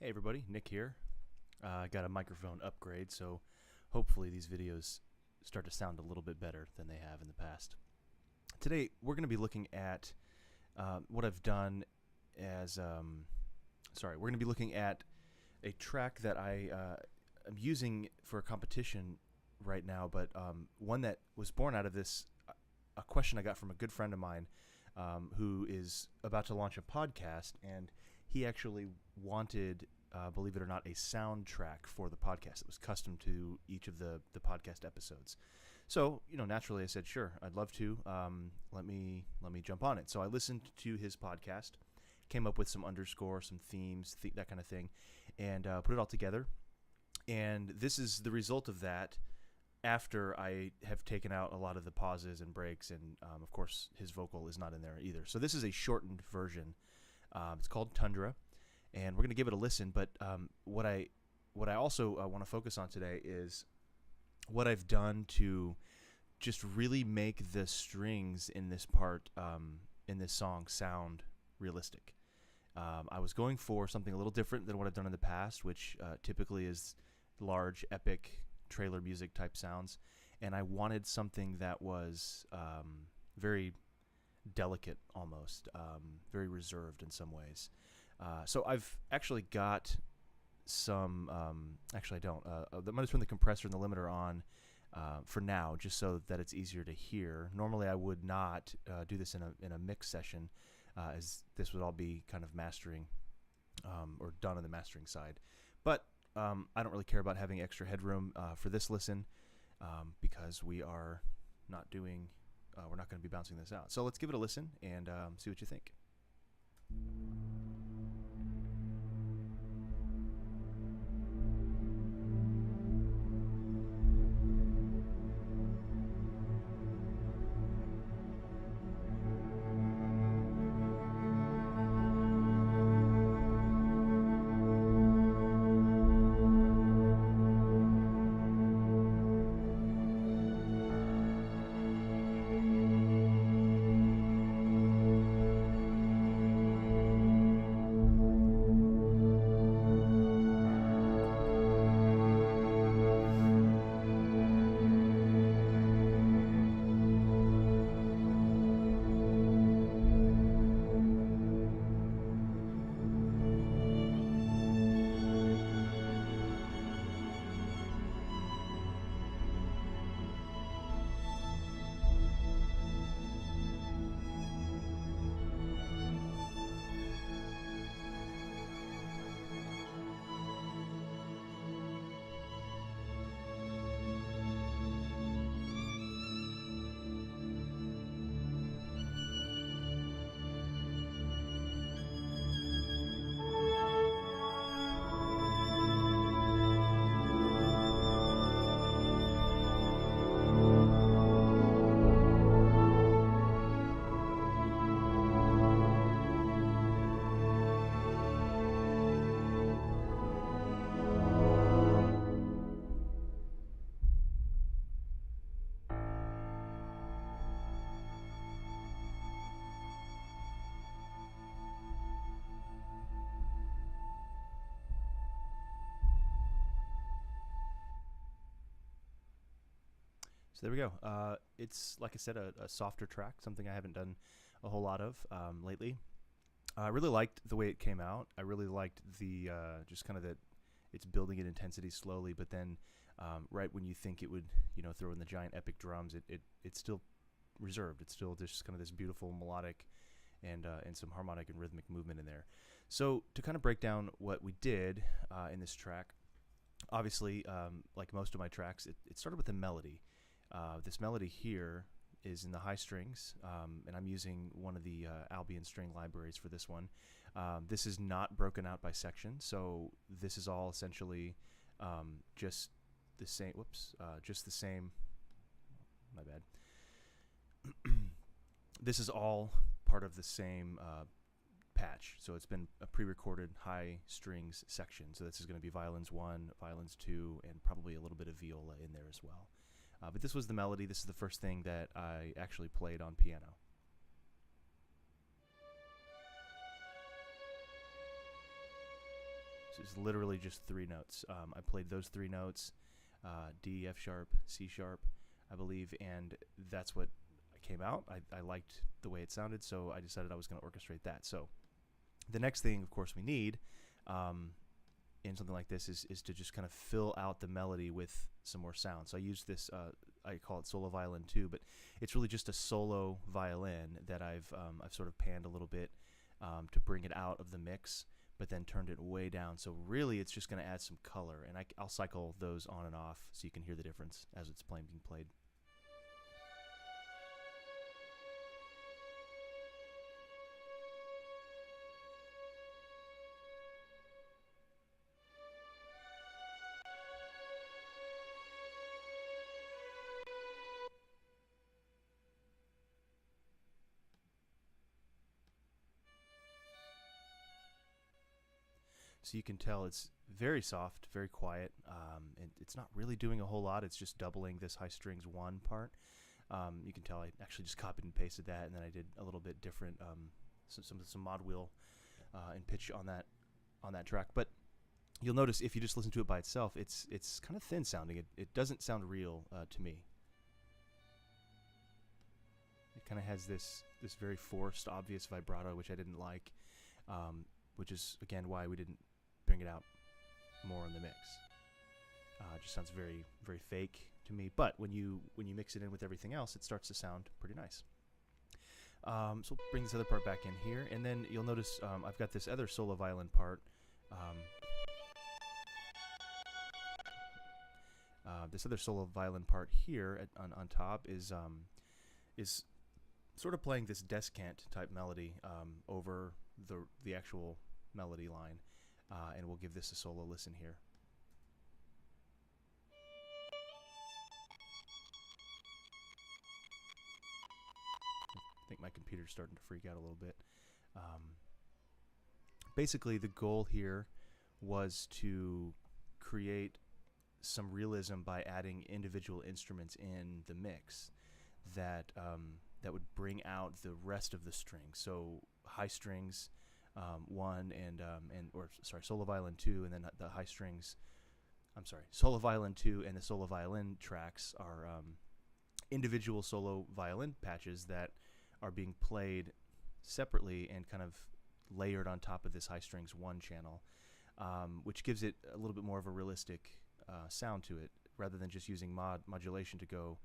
Hey everybody, Nick here. I got a microphone upgrade, so hopefully these videos start to sound a little bit better than they have in the past. Today we're going to be looking at what I've done as, we're going to be looking at a track that I am using for a competition right now, but one that was born out of a question I got from a good friend of mine who is about to launch a podcast, and he actually wanted, believe it or not, a soundtrack for the podcast that was custom to each of the podcast episodes. So, naturally I said, sure, I'd love to. Let me jump on it. So I listened to his podcast, came up with some underscore, some themes, that kind of thing, and put it all together. And this is the result of that after I have taken out a lot of the pauses and breaks, and of course his vocal is not in there either. So this is a shortened version. It's called Tundra, and we're going to give it a listen. But what I also want to focus on today is what I've done to just really make the strings in this part, in this song, sound realistic. I was going for something a little different than what I've done in the past, which typically is large, epic trailer music type sounds, and I wanted something that was very delicate, almost very reserved in some ways. So I've actually got some, actually I don't, I'm going to turn the compressor and the limiter on for now, just so that it's easier to hear. Normally I would not do this in a mix session, as this would all be kind of mastering or done on the mastering side. But I don't really care about having extra headroom for this listen, because we are not doing, we're not going to be bouncing this out. So let's give it a listen and see what you think. So there we go. It's, like I said, a softer track, something I haven't done a whole lot of lately. I really liked the way it came out. I really liked the just kind of that it's building in intensity slowly, but then right when you think it would, throw in the giant epic drums, it's still reserved. It's still just kind of this beautiful melodic and some harmonic and rhythmic movement in there. So to kind of break down what we did in this track, obviously, like most of my tracks, it started with a melody. This melody here is in the high strings, and I'm using one of the Albion string libraries for this one. This is not broken out by section, so this is all essentially just the same. Just the same. My bad. This is all part of the same patch, so it's been a pre-recorded high strings section. So this is going to be violins 1, violins 2, and probably a little bit of viola in there as well. But this was the melody. This is the first thing that I actually played on piano. It's literally just 3 notes. I played those 3 notes, D, F sharp, C sharp, I believe, and that's what came out. I liked the way it sounded, so I decided I was going to orchestrate that. So the next thing, of course, we need in something like this is to just kind of fill out the melody with some more sound. So I use this, I call it solo violin 2, but it's really just a solo violin that I've sort of panned a little bit to bring it out of the mix, but then turned it way down. So really it's just going to add some color, and I'll cycle those on and off so you can hear the difference as it's being played. So you can tell it's very soft, very quiet, and it's not really doing a whole lot. It's just doubling this high strings 1 part. You can tell I actually just copied and pasted that, and then I did a little bit different, some mod wheel and pitch on that track. But you'll notice if you just listen to it by itself, it's kind of thin sounding. It doesn't sound real to me. It kind of has this very forced, obvious vibrato, which I didn't like, which is again why we didn't bring it out more in the mix. It just sounds very, very fake to me. But when you mix it in with everything else, it starts to sound pretty nice. So we'll bring this other part back in here, and then you'll notice I've got this other solo violin part. This other solo violin part here on top is sort of playing this descant type melody over the actual melody line, and we'll give this a solo listen here. I think my computer's starting to freak out a little bit. Basically, the goal here was to create some realism by adding individual instruments in the mix that would bring out the rest of the strings. So high strings 1 solo violin 2, and then the high strings. Solo violin 2 and the solo violin tracks are individual solo violin patches that are being played separately and kind of layered on top of this high strings 1 channel, which gives it a little bit more of a realistic sound to it, rather than just using modulation to go,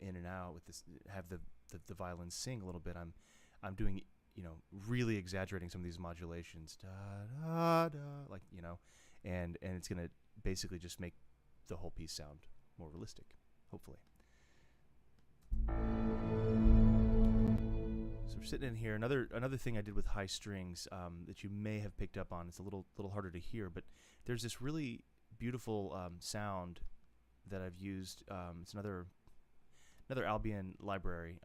in and out with this, have the violins sing a little bit. I'm doing, really exaggerating some of these modulations, da da da, like, and it's gonna basically just make the whole piece sound more realistic, hopefully. So we're sitting in here. Another thing I did with high strings that you may have picked up on. It's a little harder to hear, but there's this really beautiful sound that I've used. It's another Albion library.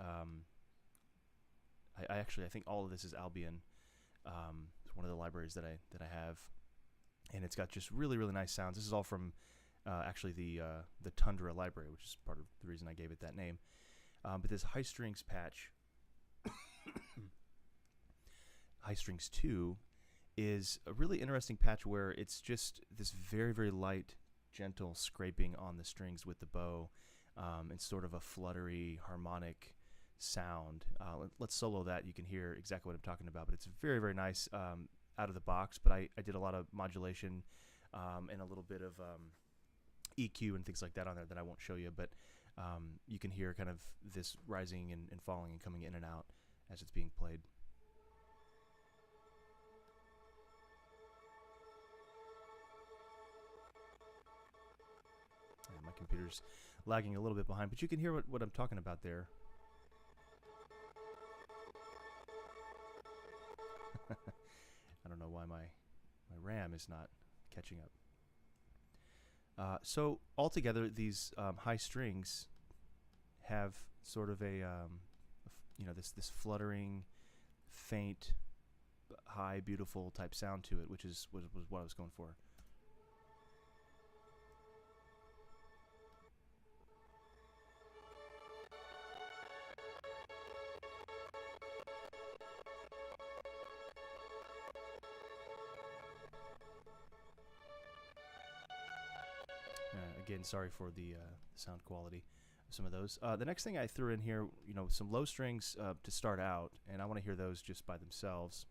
I think all of this is Albion. It's one of the libraries that I have, and it's got just really, really nice sounds. This is all from actually the Tundra library, which is part of the reason I gave it that name. But this high strings patch, high strings 2, is a really interesting patch where it's just this very, very light, gentle scraping on the strings with the bow. It's sort of a fluttery, harmonic sound. Let's solo that. You can hear exactly what I'm talking about, but it's very, very nice out of the box. But I did a lot of modulation and a little bit of EQ and things like that on there that I won't show you, but you can hear kind of this rising and falling and coming in and out as it's being played. And my computer's lagging a little bit behind, but you can hear what I'm talking about there. I don't know why my RAM is not catching up. So altogether, these high strings have sort of a this fluttering, faint, high, beautiful type sound to it, which was what I was going for. Again, sorry for the sound quality of some of those. The next thing I threw in here, some low strings to start out, and I want to hear those just by themselves,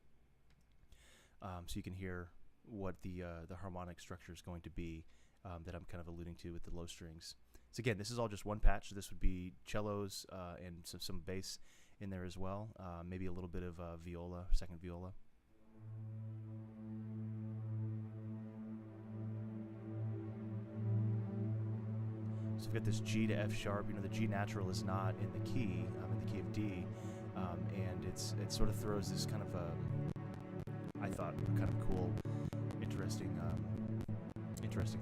so you can hear what the harmonic structure is going to be that I'm kind of alluding to with the low strings. So again, this is all just one patch. So this would be cellos and some bass in there as well, maybe a little bit of viola, second viola. So we've got this G to F sharp. The G natural is not in the key, in the key of D, and it sort of throws this kind of I thought kind of cool, interesting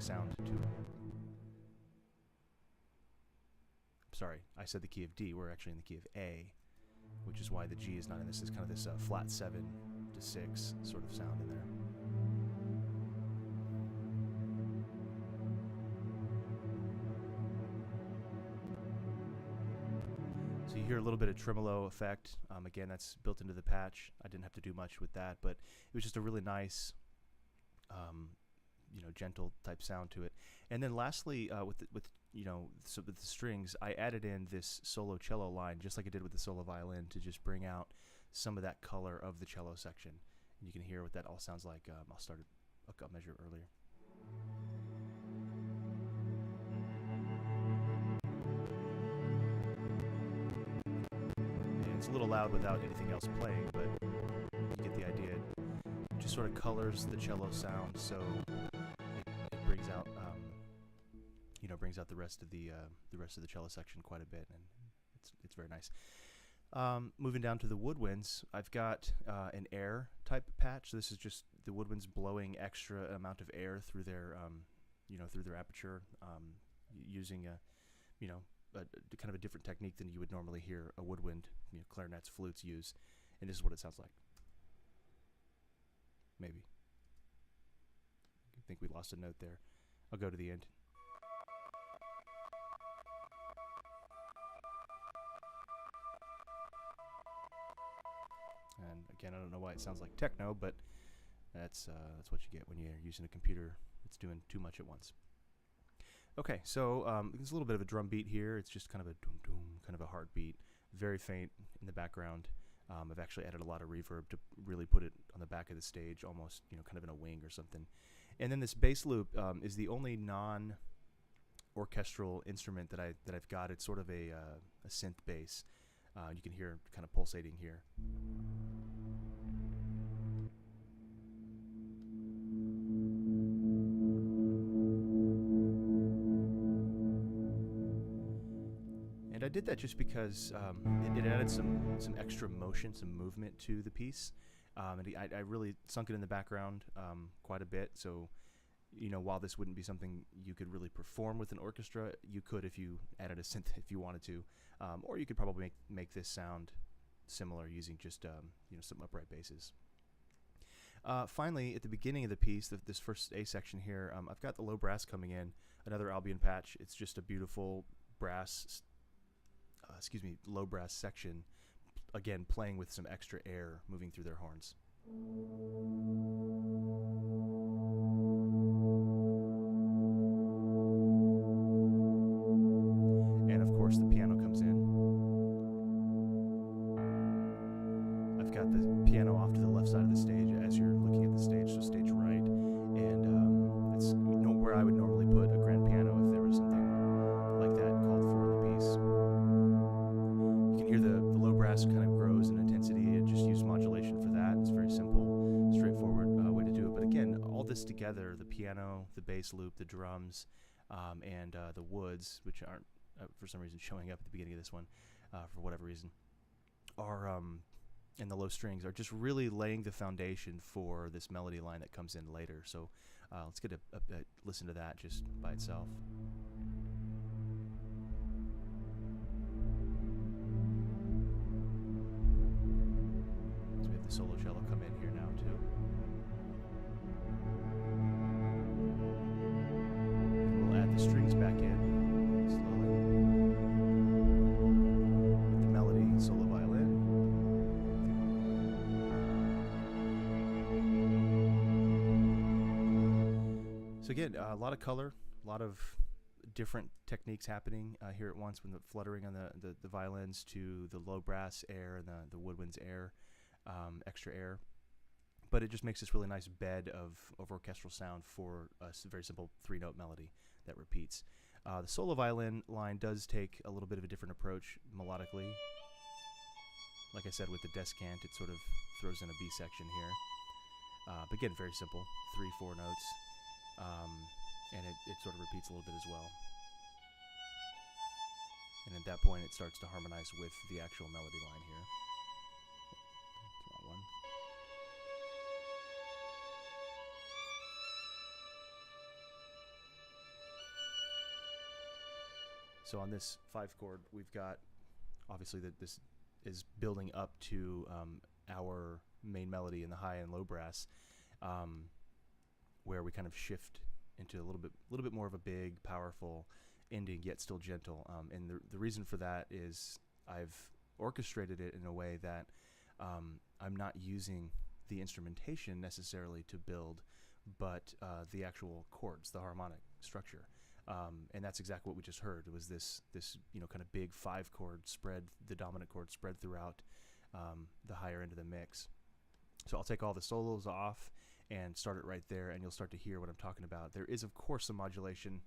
sound to it. Sorry, I said the key of D. We're actually in the key of A, which is why the G is not in this. It's kind of this flat 7 to 6 sort of sound in there. So you hear a little bit of tremolo effect. Again, that's built into the patch. I didn't have to do much with that, but it was just a really nice, gentle type sound to it. And then lastly, with the strings, I added in this solo cello line, just like I did with the solo violin, to just bring out some of that color of the cello section. And you can hear what that all sounds like. I'll measure it earlier. And it's a little loud without anything else playing, but you get the idea. It just sort of colors the cello sound, so it brings out brings out the rest of the cello section quite a bit, and it's very nice. Moving down to the woodwinds, I've got an air type patch. So this is just the woodwinds blowing extra amount of air through their through their aperture, using a kind of a different technique than you would normally hear a woodwind, clarinets, flutes use. And this is what it sounds like. Maybe. I think we lost a note there. I'll go to the end. And again, I don't know why it sounds like techno, but that's what you get when you're using a computer that's doing too much at once. Okay, so there's a little bit of a drum beat here. It's just kind of a doom-doom, kind of a heartbeat, very faint in the background. I've actually added a lot of reverb to really put it on the back of the stage, almost kind of in a wing or something. And then this bass loop is the only non-orchestral instrument that I've got. It's sort of a synth bass. You can hear kind of pulsating here. And I did that just because it added some extra motion, some movement to the piece. And I really sunk it in the background quite a bit. So, while this wouldn't be something you could really perform with an orchestra, you could if you added a synth if you wanted to. Or you could probably make this sound similar using just some upright basses. Finally, at the beginning of the piece, this first A section here, I've got the low brass coming in, another Albion patch. It's just a beautiful brass, low brass section, again playing with some extra air moving through their horns. And of course the piano comes in. I've got the piano off to the left side of the stage as you're looking at the stage, so stage right, and it's where I would normally put a grand piano if there was something like that called for in the piece. You can hear the low brass kind of grows in intensity, and just use modulation for that. It's a very simple, straightforward way to do it. But again, all this together, the piano, the bass loop, the drums, and the woods, which aren't for some reason showing up at the beginning of this one for whatever reason, are and the low strings are just really laying the foundation for this melody line that comes in later. So let's get a listen to that just by itself. So we have the solo cello come in here now too. And we'll add the strings back in slowly with the melody, solo violin. So again, a lot of color, a lot of different techniques happening here at once, from the fluttering on the violins to the low brass air and the woodwinds air, extra air. But it just makes this really nice bed of orchestral sound for a very simple 3-note melody that repeats. The solo violin line does take a little bit of a different approach melodically. Like I said, with the descant, it sort of throws in a B section here. But again, very simple, 3-4 notes, and it sort of repeats a little bit as well. And at that point, it starts to harmonize with the actual melody line here. That's the wrong one. So on this 5-chord, we've got, obviously, that this is building up to our main melody in the high and low brass, where we kind of shift into a little bit more of a big, powerful ending, yet still gentle. And the reason for that is I've orchestrated it in a way that I'm not using the instrumentation necessarily to build, but the actual chords, the harmonic structure. And that's exactly what we just heard. It was this kind of big 5-chord spread, the dominant chord spread throughout the higher end of the mix. So I'll take all the solos off and start it right there, and you'll start to hear what I'm talking about. There is, of course, some modulation,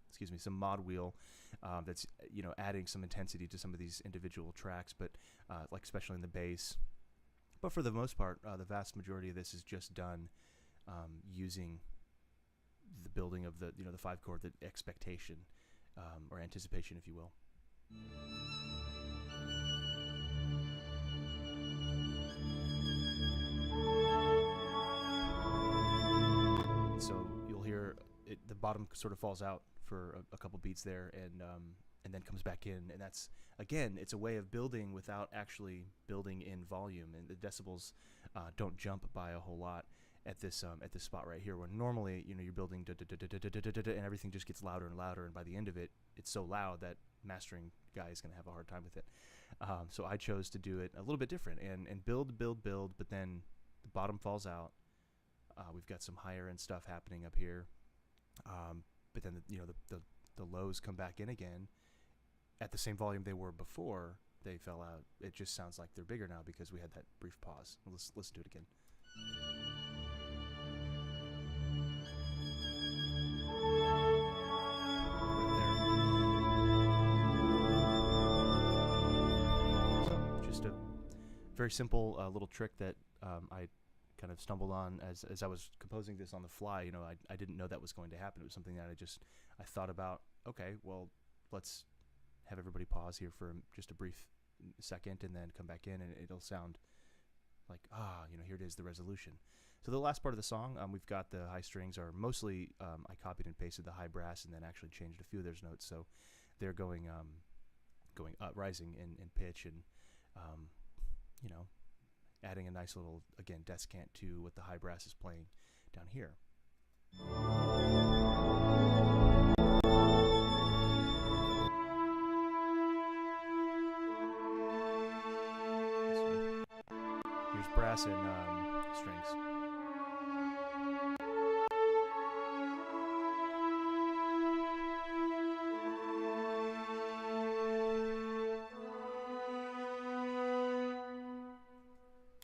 excuse me, some mod wheel that's adding some intensity to some of these individual tracks, but like especially in the bass. But for the most part, the vast majority of this is just done using the building of the 5-chord, the expectation or anticipation, if you will. So you'll hear the bottom sort of falls out for a couple beats there, and then comes back in, and that's, again, it's a way of building without actually building in volume, and the decibels don't jump by a whole lot at this spot right here, where normally you're building and everything just gets louder and louder, and by the end of it, it's so loud that mastering guy is going to have a hard time with it. So I chose to do it a little bit different and build, but then the bottom falls out. We've got some higher end stuff happening up here, but then the lows come back in again at the same volume they were before they fell out. It just sounds like they're bigger now because we had that brief pause. Let's do it again. Very simple little trick that I kind of stumbled on as I was composing this on the fly. I didn't know that was going to happen. It was something that I thought about. Okay, well, let's have everybody pause here for just a brief second and then come back in, and it'll sound like, here it is, the resolution. So the last part of the song, we've got the high strings are mostly, I copied and pasted the high brass and then actually changed a few of those notes. So they're going up, rising in pitch, and adding a nice little, again, descant to what the high brass is playing down here. Here's brass and strings.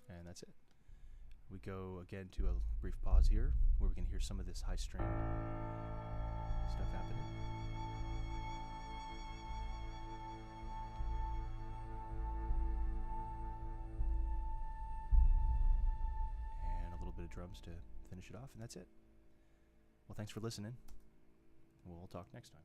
And that's it. We go again to a brief pause here where we can hear some of this high string stuff happening. And a little bit of drums to finish it off, and that's it. Well, thanks for listening. We'll talk next time.